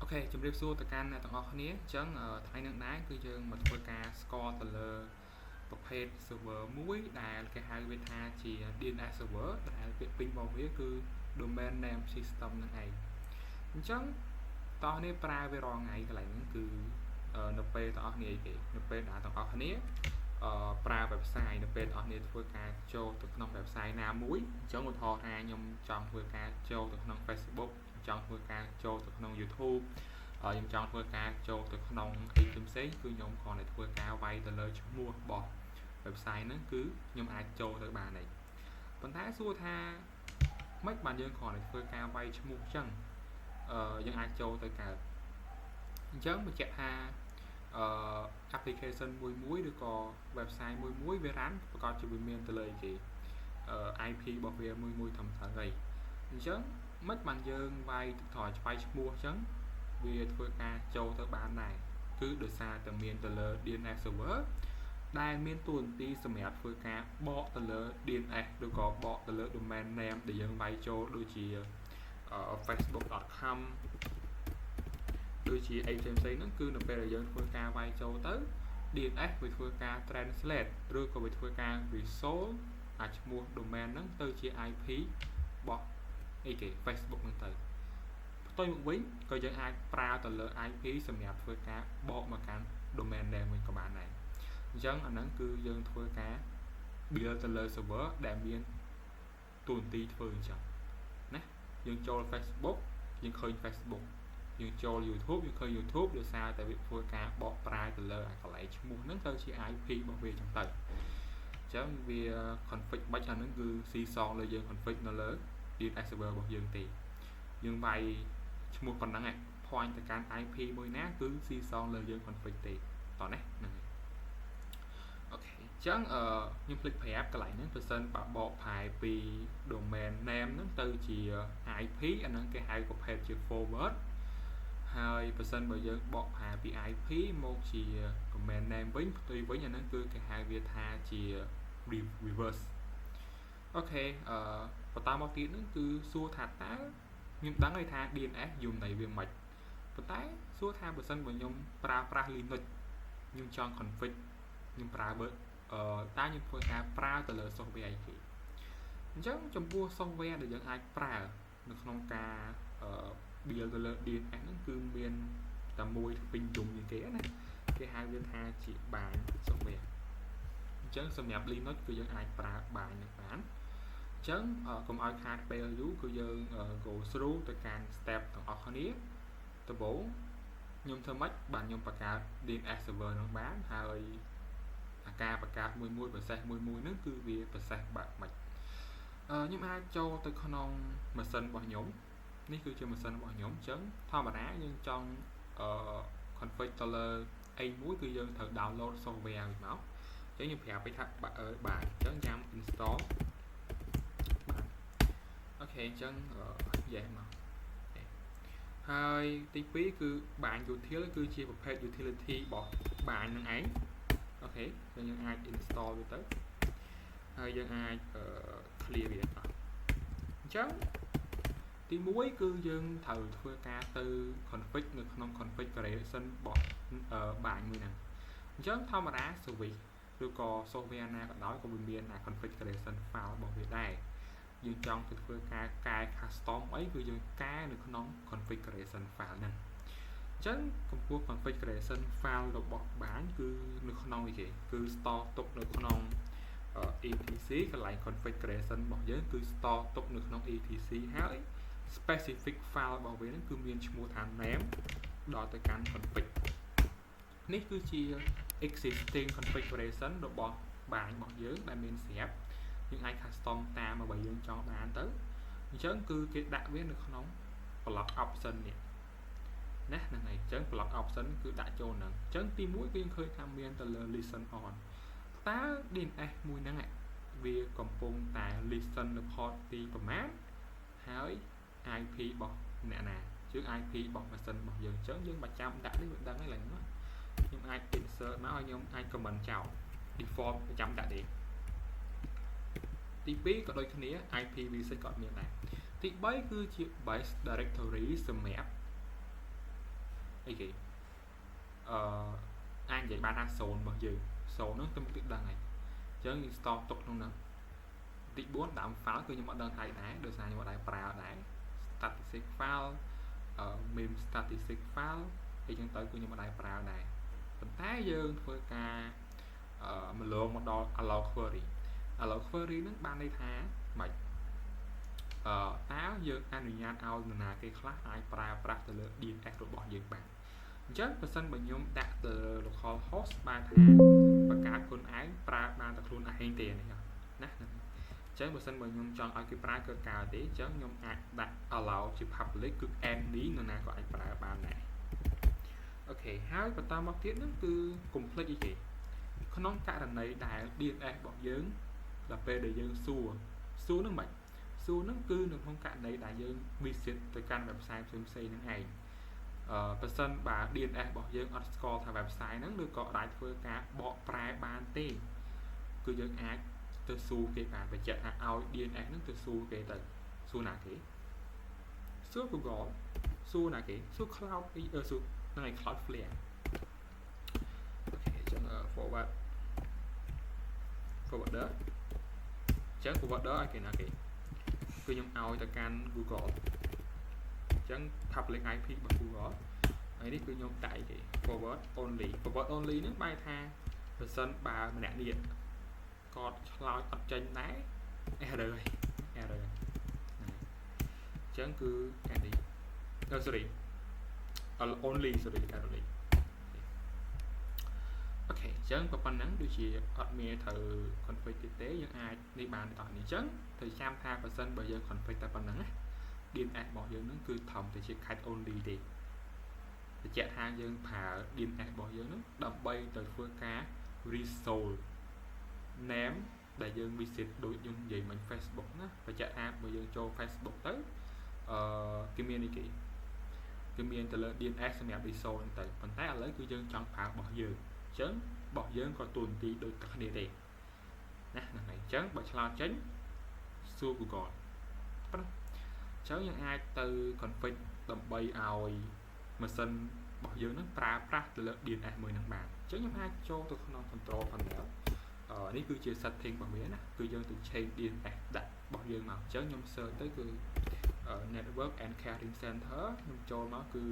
Ok ជំរាបសួរទៅកាន់អ្នកទាំងអស់គ្នាអញ្ចឹងថ្ងៃនេះដែរគឺយើងមកធ្វើការស្គាល់ទៅលើប្រភេទ server មួយដែលគេហៅវាថាជា DNS server ដែលពាក្យពេញរបស់វាគឺ domain name system ហ្នឹងឯងអញ្ចឹងតោះនេះប្រើវារាល់ថ្ងៃកន្លែងហ្នឹងគឺនៅពេលទាំងអស់គ្នាអីគេនៅពេលដែលទាំងអស់គ្នាប្រើ website នៅពេលទាំងអស់គ្នាធ្វើការចូលទៅក្នុង website ណាមួយអញ្ចឹងឧទាហរណ៍ថាខ្ញុំចង់ធ្វើការចូលទៅក្នុង Facebook ចង់ធ្វើការចូលទៅក្នុង YouTube ខ្ញុំចង់ធ្វើការចូលទៅក្នុងអីផ្សេងៗគឺខ្ញុំគ្រាន់តែធ្វើការវាយទៅលើឈ្មោះរបស់ website ហ្នឹងគឺខ្ញុំអាចចូលទៅបានហើយប៉ុន្តែសួរថាមិនបានយើងគ្រាន់តែធ្វើការវាយឈ្មោះអញ្ចឹងយើងអាចចូលទៅកើតអញ្ចឹងបញ្ជាក់ថាapplication មួយឬក៏ website មួយវារ៉ាន់ប្រកាសជាវាមានទៅលើគេIP របស់វាមួយធំៗហើយអញ្ចឹងមិនបានយើងវាយថយឆ្វៃឈ្មោះអញ្ចឹងវាធ្វើការចូលទៅបានដែរគឺដោយសារតែមានទៅលើ DNS server ដែលមានតួនាទីសម្រាប់ធ្វើការបកទៅលើ DNS ឬក៏បកទៅលើ domain name ដែលយើងវាយចូលដូចជា facebook.com ដូចជាអីផ្សេងៗហ្នឹងគឺនៅពេលដែលយើងធ្វើការវាយចូលទៅ DNS វាធ្វើការ translate ឬក៏វាធ្វើការ resolve អាឈ្មោះ domain ហ្នឹងទៅជា IP របស់អីគេ Facebook ហ្នឹងទៅផ្ទុយមកវិញក៏យើងអាចប្រើទៅលើ IP សម្រាប់ធ្វើការបកមកកាន់ domain name វិញក៏បានដែរអញ្ចឹងអាហ្នឹងគឺយើងធ្វើការ build ទៅលើ server ដែលមានតួនាទីធ្វើអញ្ចឹងណាយើងចូល Facebook យើងឃើញ Facebook យើងចូល YouTube យើងឃើញ YouTube ដោយសារតែវាធ្វើការបកប្រែទៅលើអាកន្លែងឈ្មោះហ្នឹងទៅជា IP របស់វាអញ្ចឹងទៅអញ្ចឹងវា config បាច់អាហ្នឹងគឺស៊ីសងលើយើង config នៅលើ DNS server របស់យើងទេយើងវាយឈ្មោះប៉ុណ្ណឹងឯង point ទៅកាន់ IP មួយណាគឺស៊ីសងលើយើង config ទេតោះណាហ្នឹងហើយអូខេអញ្ចឹងខ្ញុំភ្លេចប្រាប់កន្លែងហ្នឹងប្រសិនបើបកផាយពី domain name ហ្នឹងទៅជា IP អាហ្នឹងគេហៅប្រភេទជា forward ហើយប្រសិនបើយើងបកផាពី IP មកជា domain name វិញផ្ទុយវិញអាហ្នឹងគឺគេហៅវាថាជា reverse អូខេបន្តមកទៀតហ្នឹងគឺសួរថាតើខ្ញុំដឹងហើយថា DNS យល់ន័យវាមិនប៉ុន្តែសួរថាបើសិនបើខ្ញុំប្រើប្រាស់ Linux ខ្ញុំចង់ config ខ្ញុំប្រើបើតើខ្ញុំធ្វើការប្រើទៅលើ software អីគេអញ្ចឹងចំពោះ software ដែលយើងអាចប្រើនៅក្នុងការbuild ទៅលើ DNS ហ្នឹងគឺមានតែមួយពេញនិយមជាងគេណាគេហៅវាថាជា bind software អញ្ចឹងសម្រាប់ Linux គឺយើងអាចប្រើ bind នឹងបានអញ្ចឹងកុំឲ្យខាតពេលយូរគឺយើង go through ទៅកាន់ step ទាំងអស់គ្នាដំបូងខ្ញុំធ្វើម៉េចបានខ្ញុំបង្កើត DNS server នឹងបានហើយអាការបង្កើតមួយ process មួយហ្នឹងគឺវា process បែបម៉េចខ្ញុំអាចចូលទៅក្នុង machine របស់ខ្ញុំនេះគឺជា machine របស់ខ្ញុំអញ្ចឹងធម្មតាយើងចង់config ទៅលើអីមួយគឺយើងត្រូវ download software វិញមកអញ្ចឹងខ្ញុំប្រាប់ពេកថាបាទអញ្ចឹងញ៉ាំ install បាទអូខេអញ្ចឹងyes មកហើយទី2គឺបាញ util គឺជាប្រភេទ utility របស់បាញនឹងឯងអូខេយើងអាច install វាទៅហើយយើងអាច clear វាអស់អញ្ចឹងទី1គឺយើងត្រូវធ្វើការទៅ config នៅក្នុង configuration របស់បាញមួយហ្នឹងអញ្ចឹងធម្មតា service ឬក៏ software ណាក៏ដោយក៏វាមាន configuration file របស់វាដែរយើងចង់ទៅធ្វើការកែ custom អីគឺយើងកែនៅក្នុង configuration file ហ្នឹងអញ្ចឹងចំពោះ configuration file របស់បាញគឺនៅក្នុងនេះគេគឺ store ទុកនៅក្នុង etc កន្លែង configuration របស់យើងគឺ store ទុកនៅក្នុង etc ហើយ specific file របស់វាហ្នឹងគឺមានឈ្មោះថា name ដល់ទៅកាន់ config នេះគឺជា existing configuration របស់បាញរបស់យើងដែលមានស្រាប់យើងអាច custom តាមអ្វីយើងចង់បានទៅអញ្ចឹងគឺគេដាក់វានៅក្នុង block option នេះណាហ្នឹងហើយអញ្ចឹង block option គឺដាក់ចូលហ្នឹងអញ្ចឹងទី1គឺយើងឃើញថាមានទៅលើ listen on តើ DNS មួយហ្នឹងវាកំពុងតែ listen នៅ port ទីប្រមាណហើយ IP របស់អ្នកណាជា IP របស់ machine របស់យើងអញ្ចឹងយើងមិនចាំដាក់នេះវាដឹងហើយឡើយហ្នឹងខ្ញុំអាច insert មកឲ្យខ្ញុំអាច comment ចោល default ប្រចាំដាក់ទេទី2ក៏ដូចគ្នា IPv6 ក៏មានដែរទី3គឺជា base directory សម្រាប់ អីគេអាចនិយាយបានថា0របស់យើង0ហ្នឹងទៅមុខទៀតដឹងហើយអញ្ចឹងយើង store ទុកក្នុងហ្នឹងទី4ដើម file គឺខ្ញុំអត់ដឹងថៃដែរដោយសារខ្ញុំអត់ដែរប្រើដែរ static file meme static file អីចឹងទៅគឺខ្ញុំអត់ដែរប្រើដែរប៉ុន្តែយើងធ្វើការមកលងមកដល់ allow query ហ្នឹងបានន័យថាម៉េចតើយើងអនុញ្ញាតឲ្យនរណាគេខ្លះអាចប្រើប្រាស់ទៅលើ DNS របស់យើងបានអញ្ចឹងបើសិនបើខ្ញុំដាក់ទៅ local host បានថាបង្កើតខ្លួនឯងប្រើបានតែខ្លួនឯងទេនេះណាអញ្ចឹងបើសិនបើខ្ញុំចង់ឲ្យគេប្រើគឺកើតទេអញ្ចឹងខ្ញុំអាចដាក់ allow ជា public គឺ any នរណាក៏អាចប្រើបានដែរអូខេហើយបន្តមកទៀតហ្នឹងគឺ complete អីគេក្នុងករណីដែល DNS របស់យើងដល់ពេលដែលយើងសួរហ្នឹងមិនសួរហ្នឹងគឺនៅក្នុងករណីដែលយើង visit ទៅកាន់ website ផ្សេងហ្នឹងឯងបើសិនបើ DNS របស់យើងអត់ស្គាល់ថា website ហ្នឹងឬក៏អាចធ្វើការបកប្រែបានទេគឺយើងអាចទៅសួរគេបានបញ្ជាក់ថាឲ្យ DNS ហ្នឹងទៅសួរគេទៅសួរណាគេសួរ Google សួរណាគេសួរ Cloud សួរហ្នឹងឯង Cloudflare អូខេអញ្ចឹង forwarder អញ្ចឹង forwarder ឲ្យគេណាគេគឺខ្ញុំឲ្យទៅកាន់ Google អញ្ចឹង public IP របស់ Google ហើយនេះគឺខ្ញុំដាក់គេ forward only ហ្នឹងបែរថាបើសិនបើម្នាក់នេះគាត់ឆ្លើយអត់ចេញដែរ error ហើយ error អញ្ចឹងគឺ any sorry only sorry error អូខេអញ្ចឹងប៉ុណ្ណឹងដូចជាអត់មានត្រូវ config ទៀតទេយើងអាចនេះបានតោះនេះអញ្ចឹងត្រូវចាំថាបើសិនបើយើង config តែប៉ុណ្ណឹងណា DNS របស់យើងហ្នឹងគឺធំទៅជា cat only ទេបញ្ជាក់ថាយើងប្រើ DNS របស់យើងហ្នឹងដើម្បីទៅធ្វើការ resolve name ដែលយើង visit ដូចយើងនិយាយមិញ Facebook ណាបញ្ជាក់ថាបើយើងចូល Facebook ទៅគេមានអីគេគឺមានទៅលើ DNS សម្រាប់ resolve ហ្នឹងទៅប៉ុន្តែឥឡូវគឺយើងចង់ប្រើរបស់យើងអញ្ចឹងរបស់យើងក៏ទូនទីដូចគ្នាទេណាហ្នឹងហើយអញ្ចឹងបើឆ្លោតចេញសួរ Google ប៉ុណ្ណឹងអញ្ចឹងយើងអាចទៅ config ដើម្បីឲ្យម៉ាស៊ីនរបស់យើងហ្នឹងប្រើប្រាស់ទៅលើ DNS មួយហ្នឹងបានអញ្ចឹងខ្ញុំអាចចូលទៅក្នុង control panel នេះគឺជា setting របស់វាណាគឺយើងទៅ change DNS ដាក់របស់យើងមកអញ្ចឹងខ្ញុំ search ទៅគឺ network and caring center ខ្ញុំចូលមកគឺ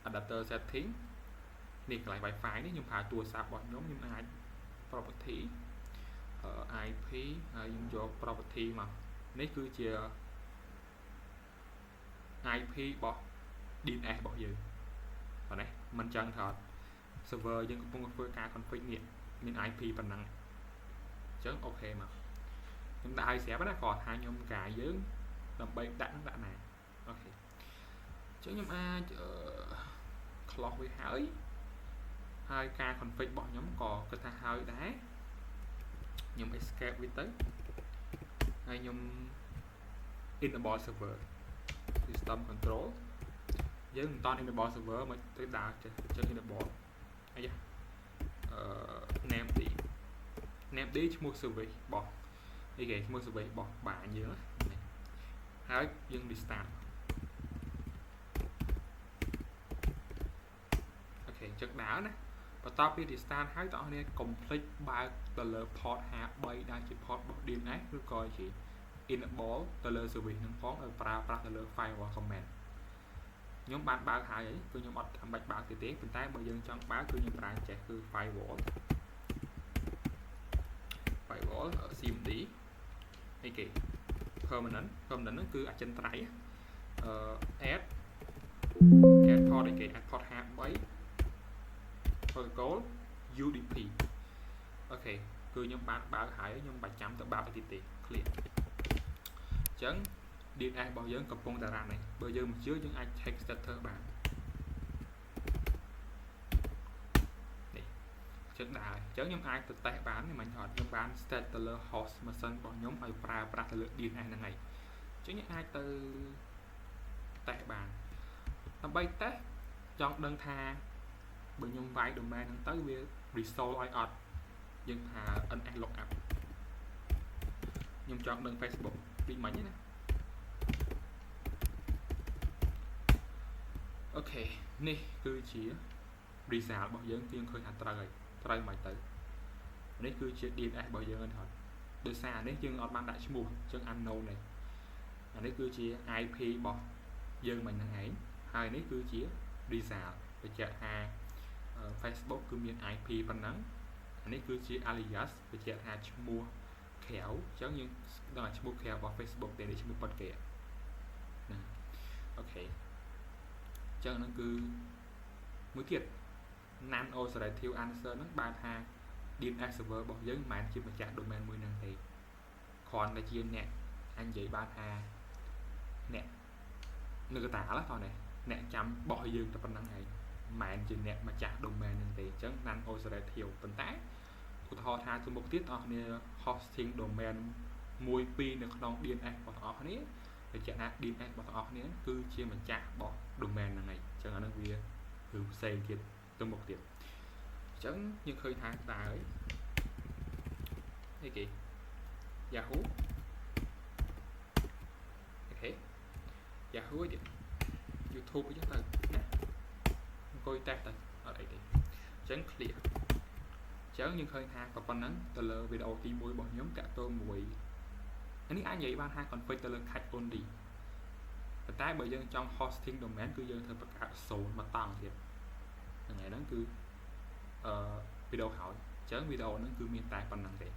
adapter setting នេះកន្លែង Wi-Fi នេះខ្ញុំប្រើទូរស័ព្ទរបស់ខ្ញុំអាច property IP ហើយខ្ញុំយក property មកនេះគឺជា IP របស់ DNS របស់យើងប៉ុណ្ណេះមិនចឹងថា server យើងកំពុងធ្វើការ config នេះមាន IP ប៉ុណ្ណឹងអញ្ចឹងអូខេមកខ្ញុំដាក់ឲ្យស្រាប់ណាគាត់ថាខ្ញុំកាយយើងដើម្បីដាក់ណាអូខេអញ្ចឹងខ្ញុំអាច close វាហើយការ config របស់ខ្ញុំក៏គិតថាហើយដែរខ្ញុំ escape វាទៅហើយខ្ញុំ enable server system control យើងមិនតន់ enable server មកទៅដើរចេះចឹង enable អីname d ឈ្មោះ service របស់អីគេឈ្មោះ service របស់បានយើងហើយយើង restart អូខេចឹងដើរណាបន្ទាប់ពី restart ហើយបងប្អូនកុំភ្លេចបើកទៅលើ port 53ដែលជា port របស់ DNS ឬក៏ជា enable ទៅលើ service ហ្នឹងផងឲ្យប្រើប្រាស់ទៅលើ firewall command ខ្ញុំបានបើកហើយគឺខ្ញុំអត់ចាំបាច់បើកទេប៉ុន្តែបើយើងចង់បើកគឺខ្ញុំប្រើចេះគឺ firewall cmd អីគេ permanent ហ្នឹងគឺអចិន្ត្រៃយ៍add port អីគេ add port 53 protocol UDP អូខេគឺខ្ញុំបានបើកហើយខ្ញុំបាច់ចាំទៅបើកទៀតទេ clear អញ្ចឹង DNS របស់យើងកំពុងតែរ៉ាំនេះបើយើងមិនជឿយើងអាច check status បាននេះអញ្ចឹងដែរអញ្ចឹងខ្ញុំអាចទៅតេស្តបានមិនហត់ខ្ញុំបាន set ទៅលើ host machine របស់ខ្ញុំឲ្យប្រើប្រាស់ទៅលើ DNS ហ្នឹងហើយអញ្ចឹងយើងអាចទៅតេស្តបានដើម្បីតេស្តចង់ដឹងថាបើខ្ញុំវាយ domain ហ្នឹងទៅវា resolve ឲ្យអត់យើងថា NS lookup ខ្ញុំចង់ដឹង Facebook ពីមិញណាអូ ok នេះគឺជា result របស់យើងយើងឃើញថាត្រូវហើយត្រូវមិនទៅនេះគឺជា DNS របស់យើងហ្នឹងដោយសារនេះយើងអត់បានដាក់ឈ្មោះអញ្ចឹង unknown ទេអានេះគឺជា IP របស់យើងមិនហ្នឹងឯងហើយនេះគឺជា result បញ្ជាក់ថា Facebook គឺមាន IP ប៉ុណ្ណឹងអានេះគឺជា alias បញ្ជាក់ថាឈ្មោះក្រៅអញ្ចឹងយើងដឹងថាឈ្មោះក្រៅរបស់ Facebook ទេនេះឈ្មោះពិតគេណាអូខេអញ្ចឹងហ្នឹងគឺមួយទៀត non authoritative answer ហ្នឹងបានថា DNS server របស់យើងមិនមែនជាម្ចាស់ domain មួយហ្នឹងទេគ្រាន់តែជាអ្នកអញនិយាយបានថាអ្នកនៅកតាឡតនេះអ្នកចាំបោះយើងតែប៉ុណ្្នឹងឯងមិនមែនជាអ្នកម្ចាស់ domain ហ្នឹងទេអញ្ចឹង non authoritative ប៉ុន្តែឧទាហរណ៍ថាទៅមុខទៀតបងប្អូន hosting domain 1 2នៅក្នុង DNS របស់បងប្អូនបញ្ជាក់ថា DNS របស់បងប្អូនគឺជាម្ចាស់របស់ domain ហ្នឹងឯងអញ្ចឹងអានឹងវារឿងផ្សេងទៀតទៅមុខទៀតអញ្ចឹងយើងឃើញថាតើអីគេ Yahoo អូខេ Yahoo ទៀត YouTube អញ្ចឹងទៅណាអង្គុយតេស្តទៅអត់អីទេអញ្ចឹង clear អញ្ចឹងយើងឃើញថាប៉ុណ្ណឹងទៅលើវីដេអូទី1របស់ខ្ញុំតាក់ទងមួយនេះអាចនិយាយបានថា config ទៅលើ catch only ប៉ុន្តែបើយើងចង់ hosting domain គឺយើងត្រូវបង្កើត0មកតង់ទៀតហ្នឹងហើយហ្នឹងគឺវីដេអូក្រោយអញ្ចឹងវីដេអូហ្នឹងគឺមានតែប៉ុណ្ណឹងទេ